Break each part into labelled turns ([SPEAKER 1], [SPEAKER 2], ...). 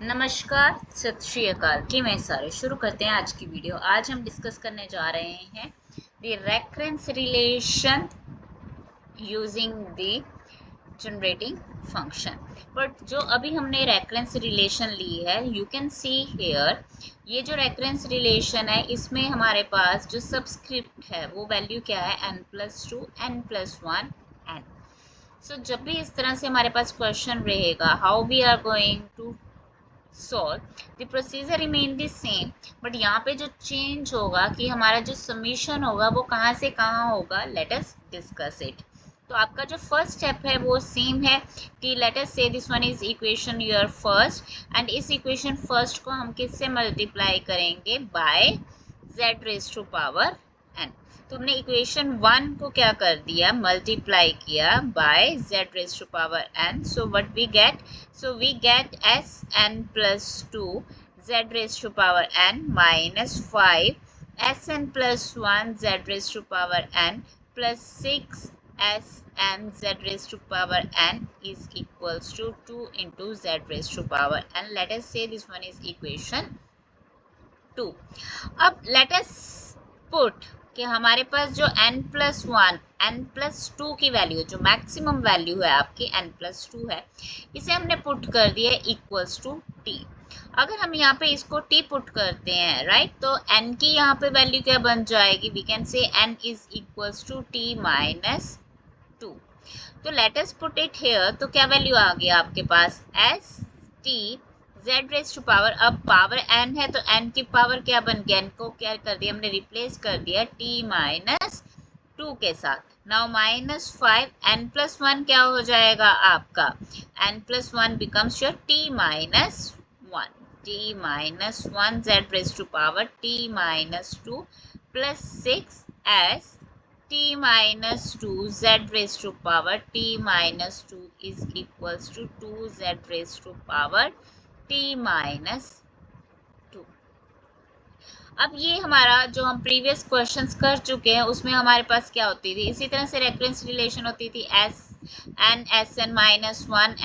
[SPEAKER 1] नमस्कार, सत श्री अकाल की मैं सारे शुरू करते हैं आज की वीडियो। आज हम डिस्कस करने जा रहे हैं the recurrence relation using the generating function. But जो अभी हमने रेकरेंस रिलेशन ली है, यू कैन सी हेयर, ये जो रेकरेंस रिलेशन है इसमें हमारे पास जो सबस्क्रिप्ट है वो वैल्यू क्या है, n+2 n+1 n। सो जब भी इस तरह से हमारे पास क्वेश्चन रहेगा, how we are going to solve the procedure remain the same, but यहाँ पे जो चेंज होगा कि हमारा जो सबमिशन होगा वो कहाँ से कहाँ होगा, लेट अस डिस्कस इट। तो आपका जो फर्स्ट स्टेप है वो सेम है कि let us say this one is equation your first, and इस इक्वेशन फर्स्ट को हम किससे मल्टीप्लाई करेंगे, by z raise to power n। तो हमने इक्वेशन 1 को क्या कर दिया, मल्टीप्लाई किया by z raise to power n। So what we get, so we get sn+2 z raised to power n minus 5 sn+1 z raised to power n plus 6 sn z raised to power n is equals to 2 into z raised to power n. Let us say this one is equation 2। अब let us put कि हमारे पास जो n+1 n+2 की value, जो maximum value है आपकी n+2 है, इसे हमने पुट कर दिया इक्वल्स टू t। अगर हम यहाँ पे इसको t पुट करते हैं, राइट, तो n की यहाँ पे वैल्यू क्या बन जाएगी, we can say n is equals to t minus 2। तो let us put it here, तो क्या वैल्यू आ गई आपके पास, S T z raise to power, अब पावर n है तो n की पावर क्या बन गया, n को क्या कर दिया हमने, रिप्लेस कर दिया t माइनस 2 के साथ। नाउ -5 n+1 क्या हो जाएगा आपका, n+1 becomes your t minus 1 z raise to power t minus 2 plus 6 s t minus 2 z raised to power t minus 2 is equals to 2 z raised to power t minus 2। अब ये हमारा जो हम previous questions कर चुके हैं उसमें हमारे पास क्या होती थी, इसी तरह से रेफरेंस रिलेशन होती थी Sn-1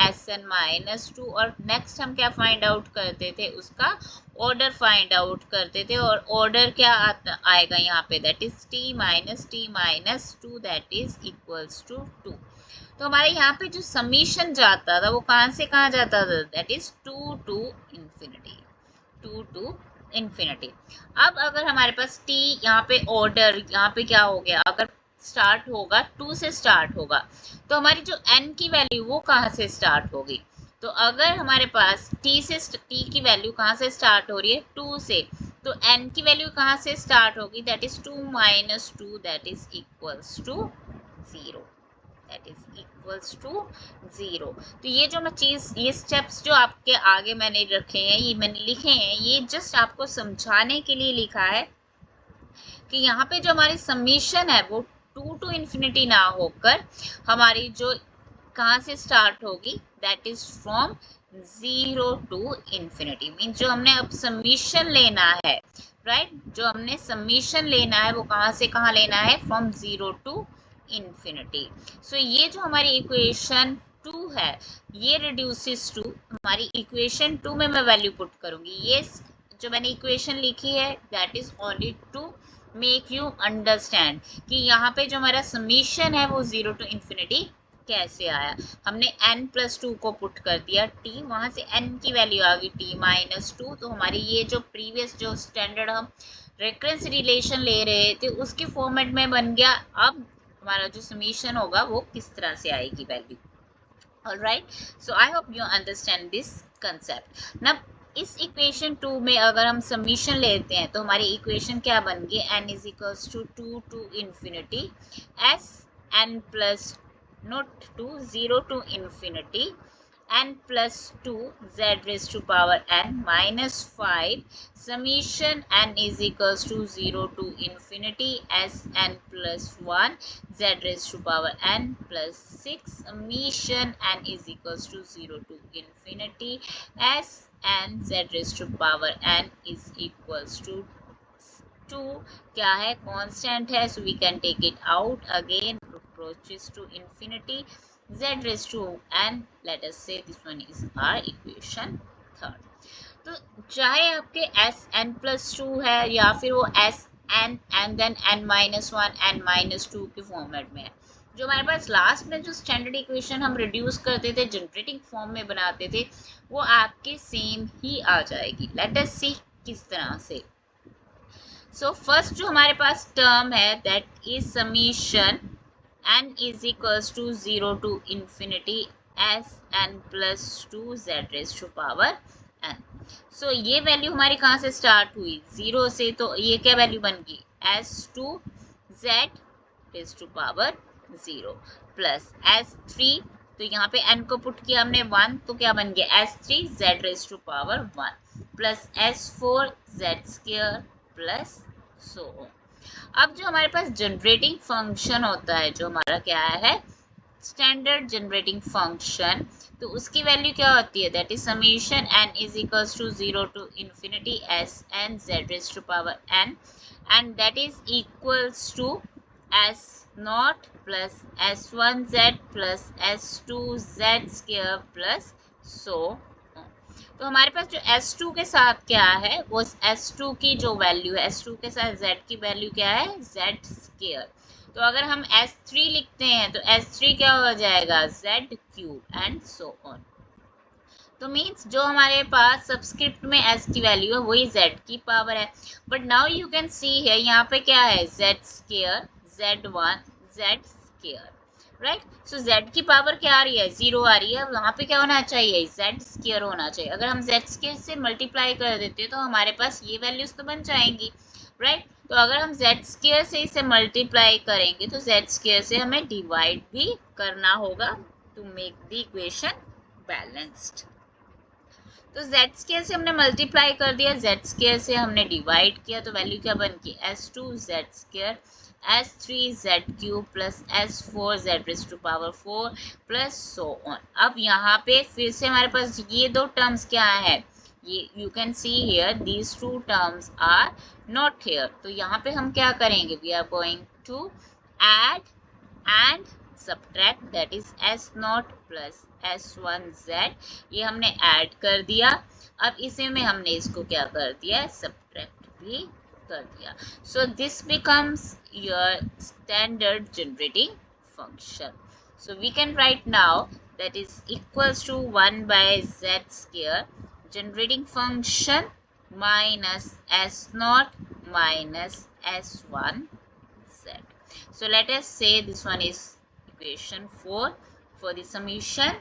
[SPEAKER 1] Sn-2, और नेक्स्ट हम क्या फाइंड आउट करते थे, उसका ऑर्डर फाइंड आउट करते थे, और ऑर्डर क्या आएगा यहाँ पे, that is t minus 2 that is equals to 2। तो हमारे यहाँ पे जो समीशन जाता था वो कहाँ से कहाँ जाता था, that is 2 to infinity, 2 to infinity. अब अगर हमारे पास t यहाँ पे ऑर्डर, यहाँ पे क्या हो गया, अगर स्टार्ट होगा 2 से स्टार्ट होगा, तो हमारी जो n की वैल्यू वो कहाँ से स्टार्ट होगी। तो अगर हमारे पास t की वैल्यू कहाँ से स्टार्ट हो रही है, 2 से, तो n की वैल्यू कहाँ से स्टार्ट होगी, that is 2 minus 2 that is equals to 0, that is equals to 0। तो ये जो मैं चीज़, ये स्टेप्स जो आपके आगे मैंने रखे हैं, ये मैंने लिखे हैं, ये जस्ट आपको समझाने के लिए लिखा है कि यहाँ पे जो हमारी सबमिशन है वो 2 टू इन्फिनिटी ना होकर हमारी जो कहाँ से स्टार्ट होगी, that is from 0 to infinity. Mean जो हमने अब सबमिशन लेना है, राइट, जो हमने सबमिशन लेना है वो कहाँ से कहाँ लेना है, फ्रॉम 0 टू इन्फिनिटी। सो ये जो हमारी इक्वेशन 2 है ये रिड्यूसेस टू, हमारी इक्वेशन 2 में मैं वैल्यू पुट करूंगी, ये जो मैंने इक्वेशन लिखी है that is only to make you understand कि यहाँ पे जो हमारा समीशन है वो 0 टू इन्फिनिटी कैसे आया। हमने n+2 को पुट कर दिया t, वहां से n की वैल्यू आ गई t माइनस 2। तो हमारी ये जो प्रीवियस जो स्टैंडर्ड हम रेफरेंस रिलेशन ले रहे थे उसके फॉर्मेट में बन गया। अब हमारा जो समीशन होगा वो किस तरह से आएगी value. Alright, so I hope you understand this concept. ना इस इक्वेशन 2 में अगर हम सबमिशन लेते हैं तो हमारी इक्वेशन क्या बन गई, n is equals to 2 to infinity S n plus not to 0 to infinity n+2 z raised to power n minus 5 summation n is equals to 0 to infinity s n plus 1 z raised to power n plus 6 summation n is equals to 0 to infinity s n z raised to power n is equals to 2 क्या है, constant है, so we can take it out again, approaches to infinity z raised to n, let us say this one is our equation 3rd। चाहे आपके S N plus two है या फिर वो S N and then N minus one N minus two के format में है, जो हमारे पास लास्ट में जो स्टैंडर्ड इक्वेशन हम रिड्यूस करते थे, जनरेटिंग फॉर्म में बनाते थे, वो आपके सेम ही आ जाएगी। लेट अस सी किस तरह से। सो फर्स्ट जो हमारे पास टर्म है that is summation n is equals to 0 to infinity s n plus 2 z raised to power n। सो ये वैल्यू हमारी कहाँ से स्टार्ट हुई, 0 से, तो ये क्या वैल्यू बन गई s to z raised to power 0 plus s3, तो यहाँ पे n को पुट किया हमने 1, तो क्या बन गया s3 z raised to power 1 plus s4 z square plus so on। अब जो हमारे पास जनरेटिंग फंक्शन होता है, जो हमारा क्या है स्टैंडर्ड जनरेटिंग फंक्शन, तो उसकी वैल्यू क्या होती है that is summation n is equals to 0 to infinity s n z raise to power n and that is equals to s naught plus s1z plus s2z square plus so. तो हमारे पास जो S2 के साथ क्या है, वो S2 की जो वैल्यू है, S2 के साथ Z की वैल्यू क्या है Z स्क्वायर। तो अगर हम S3 लिखते हैं तो S3 क्या हो जाएगा Z cube and so on. तो मीन्स जो हमारे पास सबस्क्रिप्ट में S की वैल्यू है वही Z की पावर है। But now you can see है यहाँ पे क्या है Z square Z1 Z square, right. So z की पावर क्या आ रही है 0 आ रही है, वहां पे क्या होना चाहिए z स्क्वायर होना चाहिए। अगर हम z स्क्वायर से मल्टीप्लाई कर देते तो हमारे पास ये वैल्यूज तो बन जाएंगी, राइट। तो अगर हम z स्क्वायर से इसे मल्टीप्लाई करेंगे तो z स्क्वायर से हमें डिवाइड भी करना होगा to make the equation balanced. तो z स्क्वायर से हमने मल्टीप्लाई कर दिया, z स्क्वायर से हमने डिवाइड किया, तो वैल्यू क्या बन गई s2 z square s3 z cube plus s4 z raise to power 4 plus so on. अब यहाँ पे फिर से हमारे पास ये दो टर्म्स क्या है, ये you can see here these two terms are not here. तो यहाँ पे हम क्या करेंगे, we are going to add and subtract, that is s naught plus s1z, ये हमने ऐड कर दिया। अब इसी में हमने इसको क्या कर दिया सब्ट्रैक्ट भी कर दिया। So this becomes your standard generating function. So we can write now that is equals to 1 by z square generating function minus s naught minus s1 z. So let us say this one is equation 4 for the summation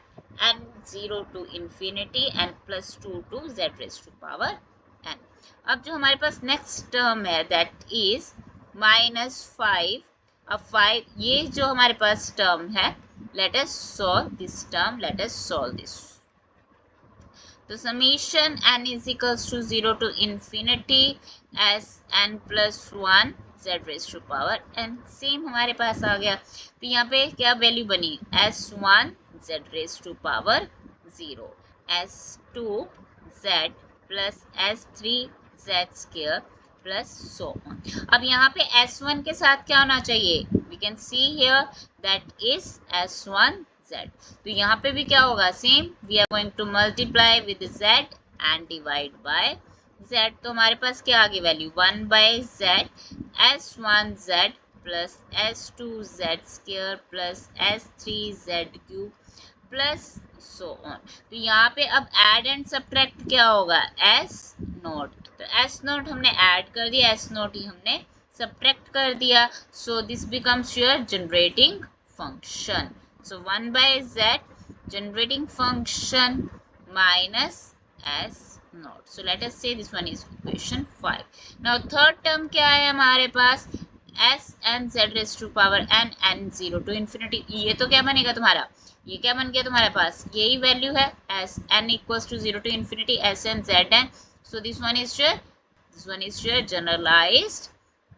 [SPEAKER 1] n 0 to infinity n plus 2 to z raised to power n। अब जो हमारे पास next term है that is minus 5। अब 5 ये जो हमारे पास term है, let us solve this term, let us solve this। तो summation n is equals to 0 to infinity s n plus 1 z raised to power n, same हमारे पास आ गया। तो यहाँ पे क्या वैल्यू बनी s1 z raised to power 0 s2 z plus s3 z square plus so on. अब यहाँ पे s1 के साथ क्या होना चाहिए, we can see here that is s1 z। तो यहाँ पे भी क्या होगा same, we are going to multiply with z and divide by z। तो हमारे पास क्या आ गई value 1 by z s1 z plus s2 z square plus s3 z cube plus so on. तो यहाँ पे अब ऐड एंड सब्ट्रैक्ट क्या होगा s नोट, तो s नोट हमने ऐड कर दिया, s नोट ही हमने सब्ट्रैक्ट कर दिया। So this becomes your generating function. So 1 by z generating function minus s naught. So let us say this one is equation 5. Now third term क्या है हमारे पास s n z raised to power n n 0 to infinity। ये तो क्या बनेगा तुम्हारा, ये क्या बन गया तुम्हारे पास, यही वैल्यू है s n equals to 0 to infinity s n z n। So this one is your generalized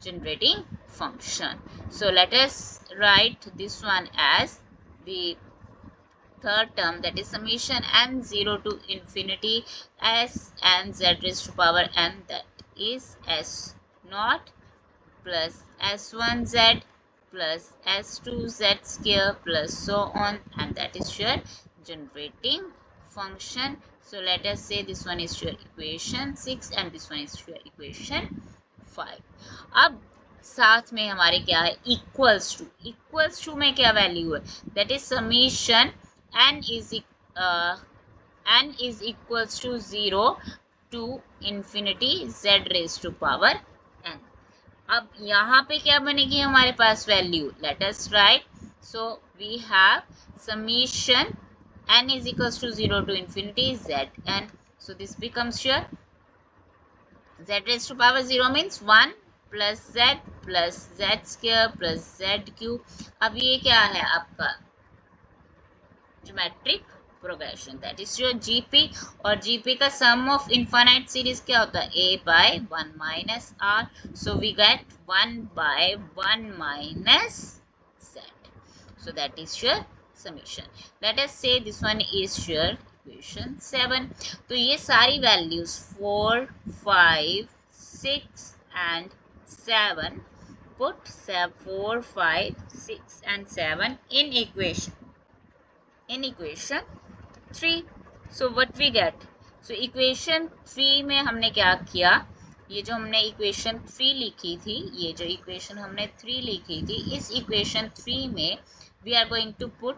[SPEAKER 1] generating function। So let us write this one as the third term, that is summation n 0 to infinity s n z raised to power n, that is s naught plus s1 z plus s2 z square plus so on, and that is your generating function। So let us say this one is your equation 6 and this one is your equation 5. अब साथ में हमारे क्या है, equals to में क्या value है, that is summation n is equals to 0 to infinity z raised to power n. अब यहाँ पे क्या बनेगी हमारे पास value, let us write. So we have summation n is equals to 0 to infinity zn. So this becomes your z raised to power 0 means 1 plus z square plus z cube. अब ये क्या है आपका geometric progression, that is your GP. और GP का सम of infinite series क्या होता है, a by 1 minus r. So we get 1 by 1 minus z. So that is your summation. Let us say this one is your equation 7. तो ये सारी values 4, 5, 6 and 7, put 4, 5, 6 and 7 in equation 3. So what we get? So equation 3 में हमने क्या किया, ये जो हमने equation 3 लिखी थी, ये जो equation हमने 3 लिखी थी, इस equation 3 में we are going to put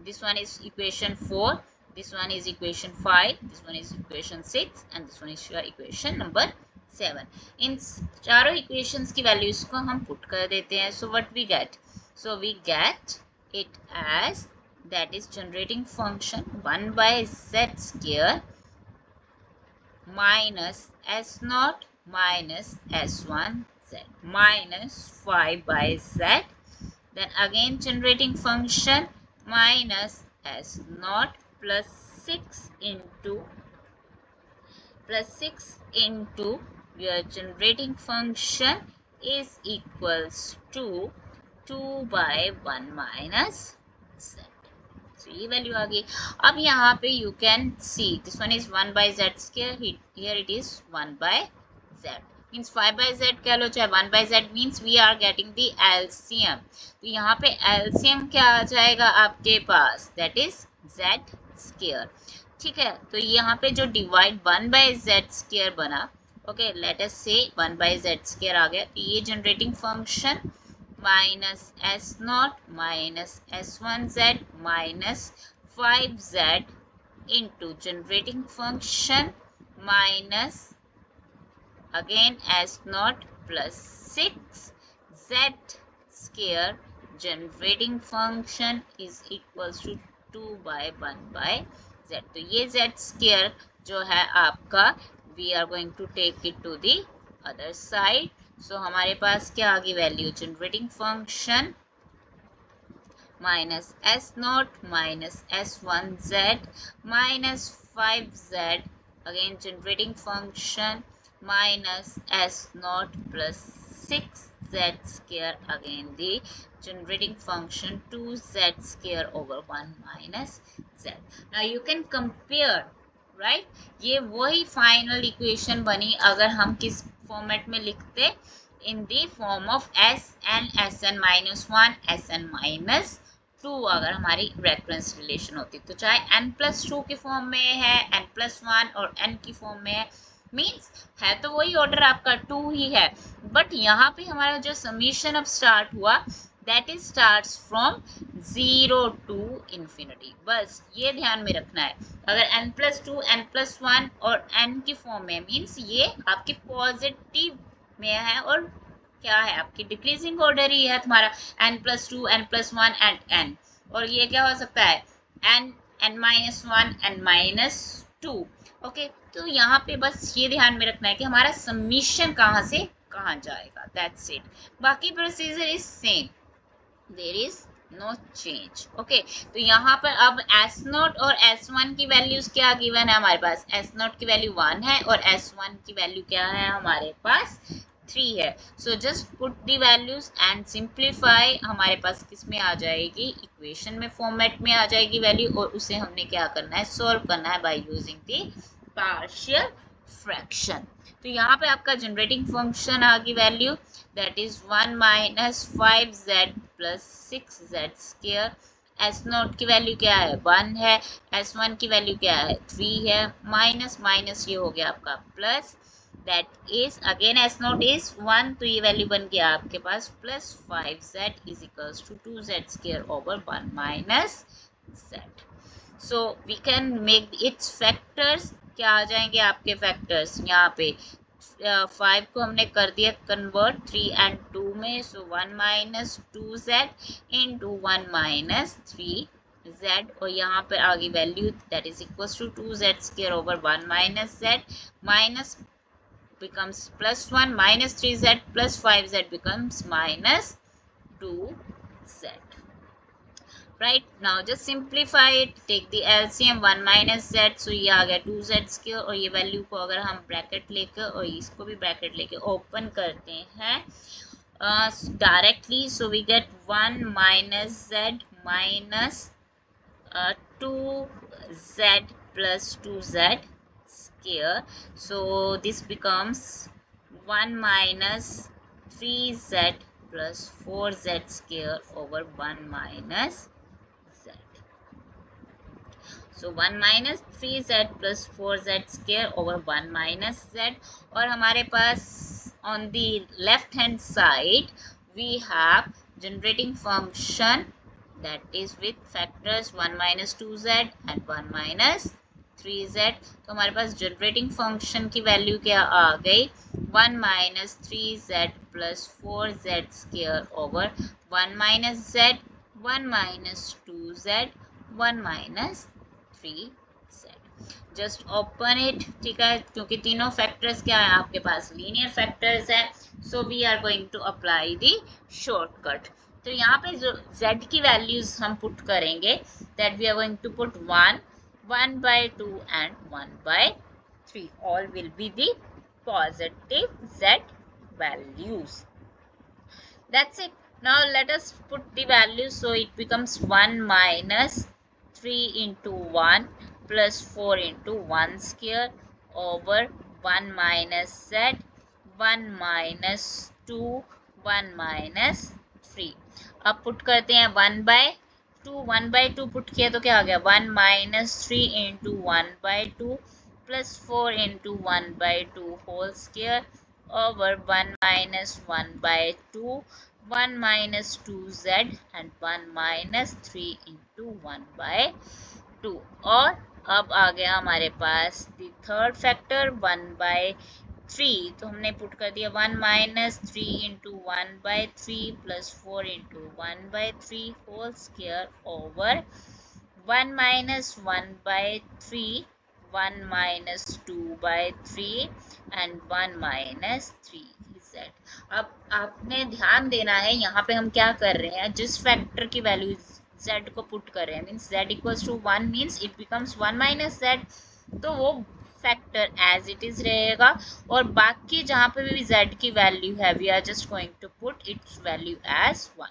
[SPEAKER 1] this one is equation 4, this one is equation 5, this one is equation 6 and this one is your equation number 7. इन चारों equations की values को हम put कर देते हैं. So what we get? So we get it as, that is generating function 1 by z square minus s0 minus s1 z minus 5 by z, then again generating function minus s0 plus 6 into your generating function is equals to 2 by 1 minus z. So ये value आ गई. अब यहाँ पे you can see this one is 1 by z square, here it is 1 by z means 5 by z कह लो चाहे 1 by z means we are getting the LCM. तो यहाँ पे LCM क्या आ जाएगा आपके पास, that is z square. ठीक है, तो यहाँ पे जो डिवाइड 1 by z square बना, ओके लेट अस से 1 by z square आ गया. ये generating function minus s0 minus s1z minus 5z into generating function minus again s0 plus 6z square generating function is equals to 2 by 1 by z. तो ये z square जो है आपका we are going to take it to the other side. So हमारे पास क्या आ गई value, generating function minus s0 minus s1z minus 5z again generating function minus s0 plus 6z square again the generating function 2z square over 1 minus z. Now you can compare, right? ये वही final equation बनी अगर हम किस format में लिखते, in the form of S N minus 1 SN minus 2 अगर हमारी रेफरेंस रिलेशन होती. तो चाहे n+2 के फॉर्म में है, n+1 और n की फॉर्म में है, मीन्स है तो वही ऑर्डर आपका 2 ही है, बट यहाँ पे हमारा जो समीशन अब स्टार्ट हुआ that is starts from 0 to infinity. बस ये ध्यान में रखना है. अगर n+2 n+1 और n की फॉर्म में मीन्स ये आपकी पॉजिटिव में है और क्या है आपकी डिक्रीजिंग ऑर्डर ही है तुम्हारा n+2 n+1 एंड n. और ये क्या हो सकता है n-1 n-2. ओके, तो यहाँ पे बस ये ध्यान में रखना है कि हमारा समीशन कहाँ से कहाँ जाएगा, दैट्स इट. बाकी procedure is same, there is no change. Okay, तो यहाँ पर अब S0 और S1 की वैल्यूज क्या गिवन है हमारे पास, S0 की वैल्यू 1 है और S1 की वैल्यू क्या है हमारे पास 3 है. So just put the values and simplify. हमारे पास किस में आ जाएगी, इक्वेशन में फॉर्मेट में आ जाएगी वैल्यू, और उसे हमने क्या करना है, सोल्व करना है by using the partial fraction. तो यहाँ पे आपका जनरेटिंग फंक्शन आ गई value, that is 1 minus 5z plus 6z square S note की वैल्यू क्या है 1 है, S1 की वैल्यू क्या है 3 है, माइनस माइनस ये हो गया आपका plus, that is again S naught is 1, तो ये वैल्यू बन गया आपके पास plus 5z is equals to 2z square over 1 minus z। So we can make its factors, क्या आ जाएंगे आपके फैक्टर्स यहाँ पे 5 को हमने कर दिया कन्वर्ट 3 एंड 2 में, सो 1 minus 2z into 1 minus 3z, और यहाँ पर आ गई value that is equal to 2z square over 1 minus z, minus becomes plus 1 minus 3z plus 5z becomes minus 2z. Right, now just simplify it, take the LCM 1 minus z, so ये आ गया 2z square, और ये value को अगर हम bracket लेकर और इसको भी ब्रैकेट लेके ओपन करते हैं directly, so we get 1 minus z minus 2z plus 2z square, so this becomes 1 minus 3z plus 4z square over 1 minus z. So 1 minus 3z plus 4z square over 1 minus z, और हमारे पास on the left hand side we have generating function that is with factors 1 minus 2z and 1 minus 3z, तो हमारे पास generating function की value क्या आ गई 1 minus 3z plus 4z square over 1 minus z, 1 minus 2z, 1 minus 3z। Just open it, ठीक है, क्योंकि तीनों फैक्टर्स क्या है आपके पास लीनियर फैक्टर्स है, so we are going to apply the shortcut. तो यहाँ पे जो z की वैल्यूज हम पुट करेंगे that we are going to put 1, 1 by 2 and 1 by 3, all will be the positive z values. That's it. Now let us put the values, so it becomes 1 minus 3 into 1 plus 4 into 1 square over 1 minus z, 1 minus 2, 1 minus 3। अब put करते हैं 1 by 2, 1 by 2 put किया तो क्या आ गया 1 minus 3 into 1 by 2 plus 4 into 1 by 2 whole square over 1 minus 1 by 2, 1 minus 2z and 1 minus 3 into 1 by 2, और अब आ गया हमारे पास द थर्ड फैक्टर 1 by 3, तो हमने पुट कर दिया 1 minus 3 into 1 by 3 plus 4 into 1 by 3 whole square over 1 minus 1 by 3, 1 minus 2 by 3 and 1 minus 3z। अब आपने ध्यान देना है यहाँ पे हम क्या कर रहे हैं, जिस फैक्टर की वैल्यू z को पुट कर रहे हैं means z equals to 1 means it becomes 1 minus z, तो वो फैक्टर एज इट इज रहेगा, और बाकी जहाँ पे भी z की वैल्यू है we are just going to put its value as 1।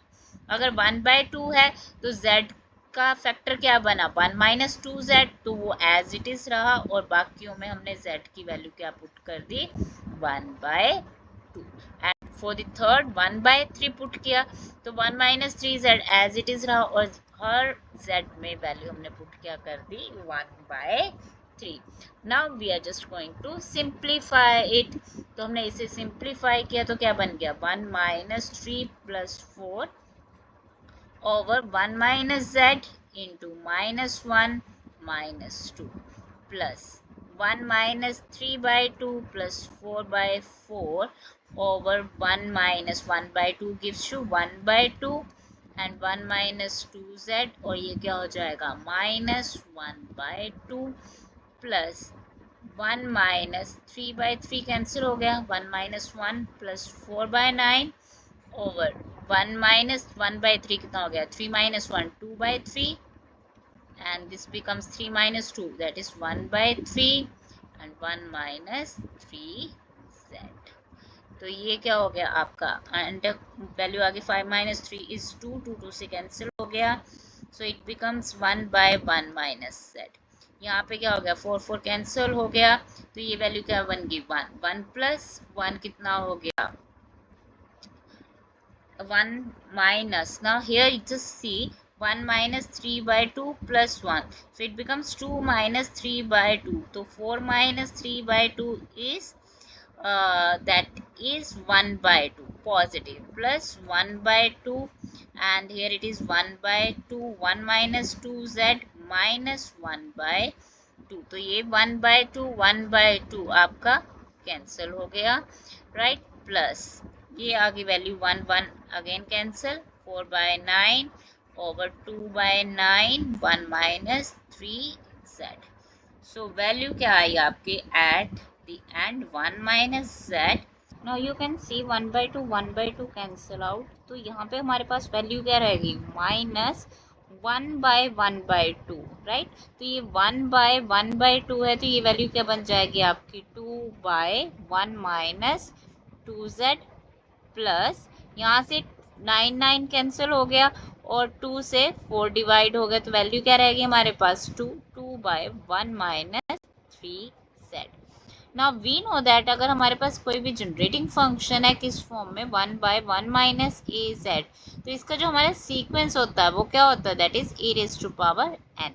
[SPEAKER 1] अगर 1 by 2 है तो z का फैक्टर क्या बना 1 माइनस 2z, तो वो एज इट इज रहा, और बाकियों में हमने z की वैल्यू क्या पुट कर दी 1 by 2, and for the third 1 by 3 put किया तो 1 minus 3z as it is रहा, और हर z में वैल्यू हमने पुट क्या कर दी 1 by 3। Now we are just going to simplify it, तो हमने इसे सिंप्लीफाई किया तो क्या बन गया 1 minus 3 plus 4 over 1 minus z into minus 1 minus 2 plus 1 minus 3 by 2 plus 4 by 4 over 1 minus 1 by 2 gives you 1 by 2 and 1 minus 2z, और ये क्या हो जाएगा minus 1 by 2 plus 1 minus 3 by 3 cancel हो गया, 1 minus 1 plus 4 by 9 over 1 minus 1 by 3 कितना हो गया 3 minus 1 2 by 3 and this becomes 3 minus 2 that is 1 by 3 and 1 minus 3z। तो ये क्या हो गया आपका एंड वैल्यू आगे 5 minus 3 is 2, 2 2 से कैंसिल हो गया, so it becomes 1 by 1 minus z। यहाँ पे क्या हो गया 4 4 कैंसिल हो गया, तो ये वैल्यू क्या बन गई 1 1 प्लस 1 कितना हो गया 1 minus, now here you just see 1 minus 3 by 2 plus 1. So it becomes 2 minus 3 by 2. So 4 minus 3 by 2 is that is 1 by 2 positive plus 1 by 2, and here it is 1 by 2. 1 minus 2z minus 1 by 2. तो ये 1 by 2 1 by 2 आपका cancel हो गया, right, plus ये आगे value 1 1 again cancel, 4 by 9 over 2 by 9, 1 minus 3z. So value क्या आई आपके at the end 1 minus z. Now you can see 1 by 2 1 by 2 cancel out. तो यहाँ पे हमारे पास वैल्यू क्या रहेगी, माइनस 1 by 1 by 2, राइट. तो ये 1 by 1 by 2 है, तो ये वैल्यू क्या बन जाएगी आपकी 2 by 1 minus 2z प्लस यहाँ से 9 9 कैंसिल हो गया और 2 से 4 डिवाइड हो गया, तो वैल्यू क्या रहेगी हमारे पास 2 2 by 1 minus 3z. Now we know that अगर हमारे पास कोई भी जनरेटिंग फंक्शन है किस फॉर्म में 1 by 1 minus az, तो इसका जो हमारा सीक्वेंस होता है वो क्या होता है, that is e raised to power n.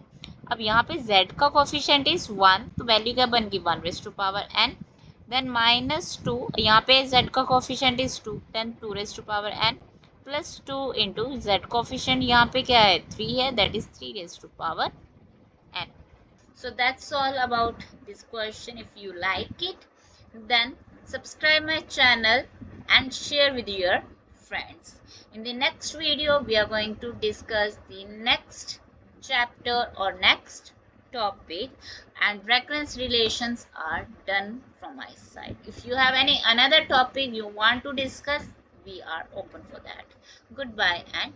[SPEAKER 1] अब यहाँ पे z का कोफिशिएंट इज 1, तो वैल्यू क्या बन गई 1 raised to power n. Then minus 2, यहाँ पे z का coefficient is 2, then 2 raised to power n plus 2 into z coefficient यहाँ पे क्या है 3 है, that is 3 raised to power n. So that's all about this question. If you like it, then subscribe my channel and share with your friends. In the next video, we are going to discuss the next chapter or next topic, and recurrence relations are done from my side. If you have any another topic you want to discuss, we are open for that. Goodbye and